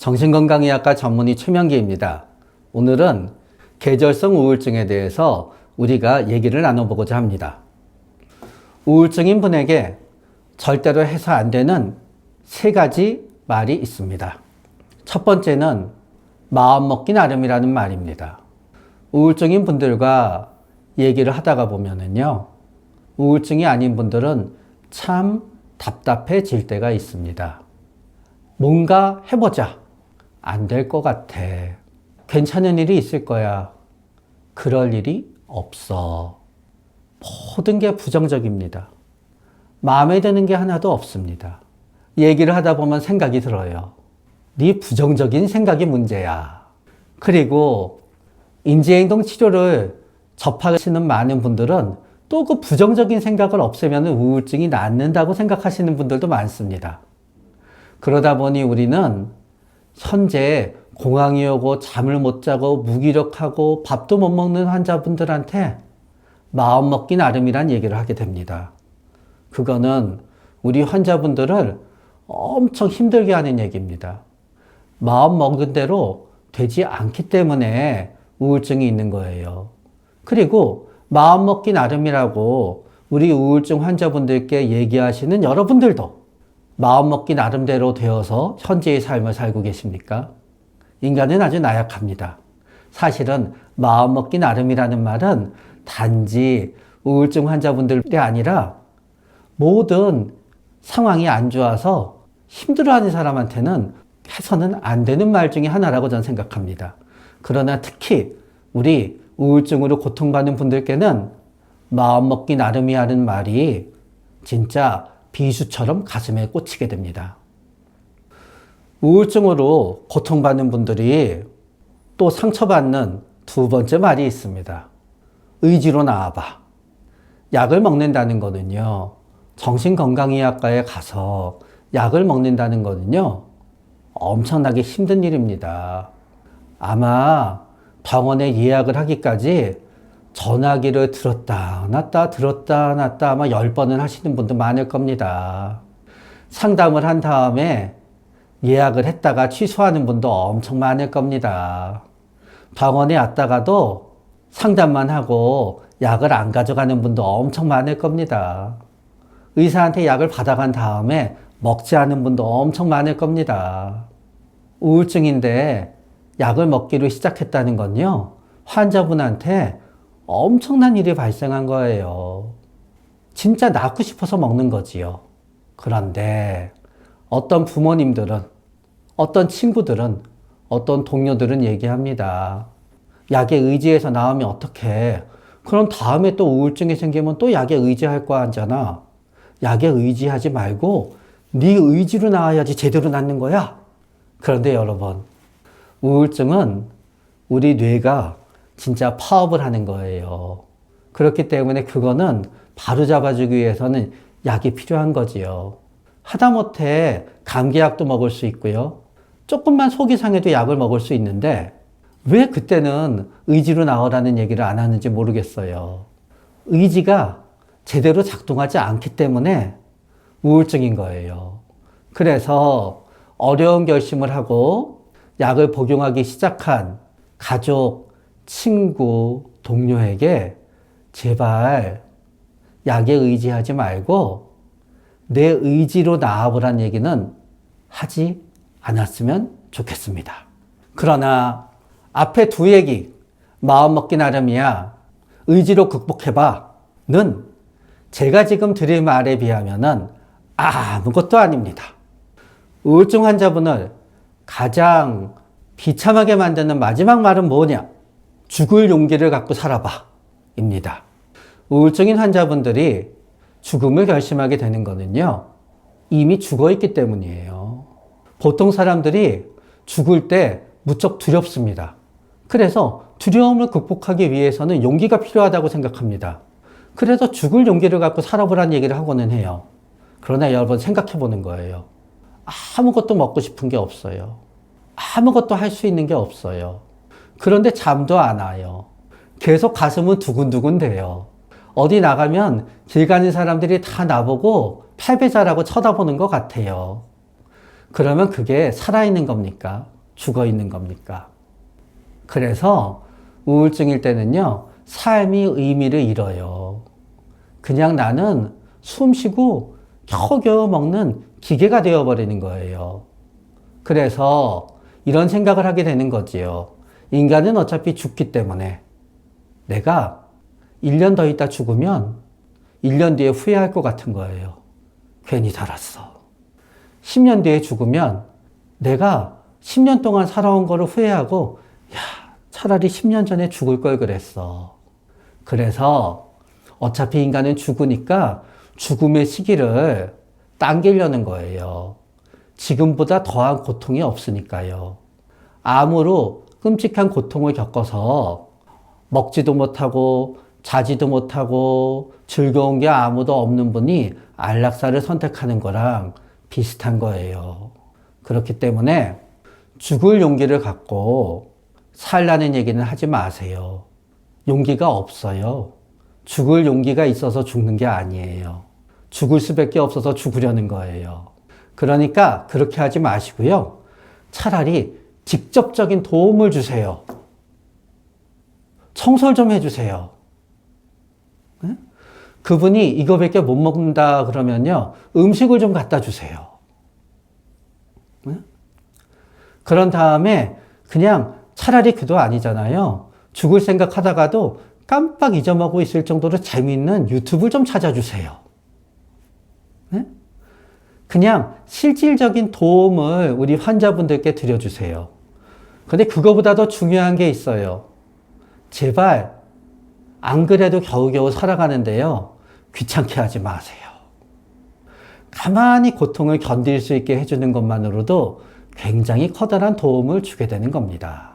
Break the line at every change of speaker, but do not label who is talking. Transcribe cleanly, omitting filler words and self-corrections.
정신건강의학과 전문의 최명기입니다. 오늘은 계절성 우울증에 대해서 우리가 얘기를 나눠보고자 합니다. 우울증인 분에게 절대로 해서 안 되는 세 가지 말이 있습니다. 첫 번째는 마음 먹기 나름이라는 말입니다. 우울증인 분들과 얘기를 하다가 보면은요, 우울증이 아닌 분들은 참 답답해질 때가 있습니다. 뭔가 해보자. 안 될 것 같아. 괜찮은 일이 있을 거야. 그럴 일이 없어. 모든 게 부정적입니다. 마음에 드는 게 하나도 없습니다. 얘기를 하다 보면 생각이 들어요. 네 부정적인 생각이 문제야. 그리고 인지행동 치료를 접하시는 많은 분들은 또 그 부정적인 생각을 없애면 우울증이 낫는다고 생각하시는 분들도 많습니다. 그러다 보니 우리는 현재 공황이 오고 잠을 못 자고 무기력하고 밥도 못 먹는 환자분들한테 마음 먹기 나름이란 얘기를 하게 됩니다. 그거는 우리 환자분들을 엄청 힘들게 하는 얘기입니다. 마음 먹은 대로 되지 않기 때문에 우울증이 있는 거예요. 그리고 마음 먹기 나름이라고 우리 우울증 환자분들께 얘기하시는 여러분들도 마음 먹기 나름대로 되어서 현재의 삶을 살고 계십니까? 인간은 아주 나약합니다. 사실은 마음 먹기 나름이라는 말은 단지 우울증 환자분들이 아니라 모든 상황이 안 좋아서 힘들어하는 사람한테는 해서는 안 되는 말 중에 하나라고 저는 생각합니다. 그러나 특히 우리 우울증으로 고통받는 분들께는 마음 먹기 나름이 하는 말이 진짜 비수처럼 가슴에 꽂히게 됩니다. 우울증으로 고통받는 분들이 또 상처받는 두 번째 말이 있습니다. 의지로 나와봐. 약을 먹는다는 거는요, 정신건강의학과에 가서 약을 먹는다는 거는요, 엄청나게 힘든 일입니다. 아마 병원에 예약을 하기까지 전화기를 들었다 놨다 들었다 놨다 아마 10번은 하시는 분도 많을 겁니다. 상담을 한 다음에 예약을 했다가 취소하는 분도 엄청 많을 겁니다. 병원에 왔다가도 상담만 하고 약을 안 가져가는 분도 엄청 많을 겁니다. 의사한테 약을 받아간 다음에 먹지 않은 분도 엄청 많을 겁니다. 우울증인데 약을 먹기로 시작했다는 건요, 환자분한테 엄청난 일이 발생한 거예요. 진짜 낫고 싶어서 먹는 거지요. 그런데 어떤 부모님들은, 어떤 친구들은, 어떤 동료들은 얘기합니다. 약에 의지해서 나오면 어떡해. 그럼 다음에 또 우울증이 생기면 또 약에 의지할 거 아니잖아. 약에 의지하지 말고 네 의지로 나와야지 제대로 낫는 거야. 그런데 여러분, 우울증은 우리 뇌가 진짜 파업을 하는 거예요. 그렇기 때문에 그거는 바로 잡아주기 위해서는 약이 필요한 거지요. 하다못해 감기약도 먹을 수 있고요. 조금만 속이 상해도 약을 먹을 수 있는데 왜 그때는 의지로 나오라는 얘기를 안 하는지 모르겠어요. 의지가 제대로 작동하지 않기 때문에 우울증인 거예요. 그래서 어려운 결심을 하고 약을 복용하기 시작한 가족, 친구, 동료에게 제발 약에 의지하지 말고 내 의지로 나아보란 얘기는 하지 않았으면 좋겠습니다. 그러나 앞에 두 얘기, 마음 먹기 나름이야, 의지로 극복해봐는 제가 지금 드릴 말에 비하면은 아무것도 아닙니다. 우울증 환자분을 가장 비참하게 만드는 마지막 말은 뭐냐? 죽을 용기를 갖고 살아봐 입니다. 우울증인 환자분들이 죽음을 결심하게 되는 거는요, 이미 죽어 있기 때문이에요. 보통 사람들이 죽을 때 무척 두렵습니다. 그래서 두려움을 극복하기 위해서는 용기가 필요하다고 생각합니다. 그래서 죽을 용기를 갖고 살아보라는 얘기를 하고는 해요. 그러나 여러분 생각해 보는 거예요. 아무것도 먹고 싶은 게 없어요. 아무것도 할 수 있는 게 없어요. 그런데 잠도 안 와요. 계속 가슴은 두근두근 돼요. 어디 나가면 길 가는 사람들이 다 나보고 패배자라고 쳐다보는 것 같아요. 그러면 그게 살아있는 겁니까? 죽어있는 겁니까? 그래서 우울증일 때는요, 삶이 의미를 잃어요. 그냥 나는 숨 쉬고 겨우겨우 먹는 기계가 되어버리는 거예요. 그래서 이런 생각을 하게 되는 거지요. 인간은 어차피 죽기 때문에 내가 1년 더 있다 죽으면 1년 뒤에 후회할 것 같은 거예요. 괜히 살았어. 10년 뒤에 죽으면 내가 10년 동안 살아온 거를 후회하고 차라리 10년 전에 죽을 걸 그랬어. 그래서 어차피 인간은 죽으니까 죽음의 시기를 당기려는 거예요. 지금보다 더한 고통이 없으니까요. 암으로 끔찍한 고통을 겪어서 먹지도 못하고 자지도 못하고 즐거운 게 아무도 없는 분이 안락사를 선택하는 거랑 비슷한 거예요. 그렇기 때문에 죽을 용기를 갖고 살라는 얘기는 하지 마세요. 용기가 없어요. 죽을 용기가 있어서 죽는 게 아니에요. 죽을 수밖에 없어서 죽으려는 거예요. 그러니까 그렇게 하지 마시고요. 차라리 직접적인 도움을 주세요. 청소를 좀 해주세요. 네? 그분이 이거밖에 못 먹는다 그러면요, 음식을 좀 갖다 주세요. 네? 그런 다음에 그냥 차라리 그도 아니잖아요. 죽을 생각하다가도 깜빡 잊어먹고 있을 정도로 재미있는 유튜브를 좀 찾아주세요. 네? 그냥 실질적인 도움을 우리 환자분들께 드려주세요. 근데 그거보다 더 중요한 게 있어요. 제발 안 그래도 겨우겨우 살아가는데요, 귀찮게 하지 마세요. 가만히 고통을 견딜 수 있게 해주는 것만으로도 굉장히 커다란 도움을 주게 되는 겁니다.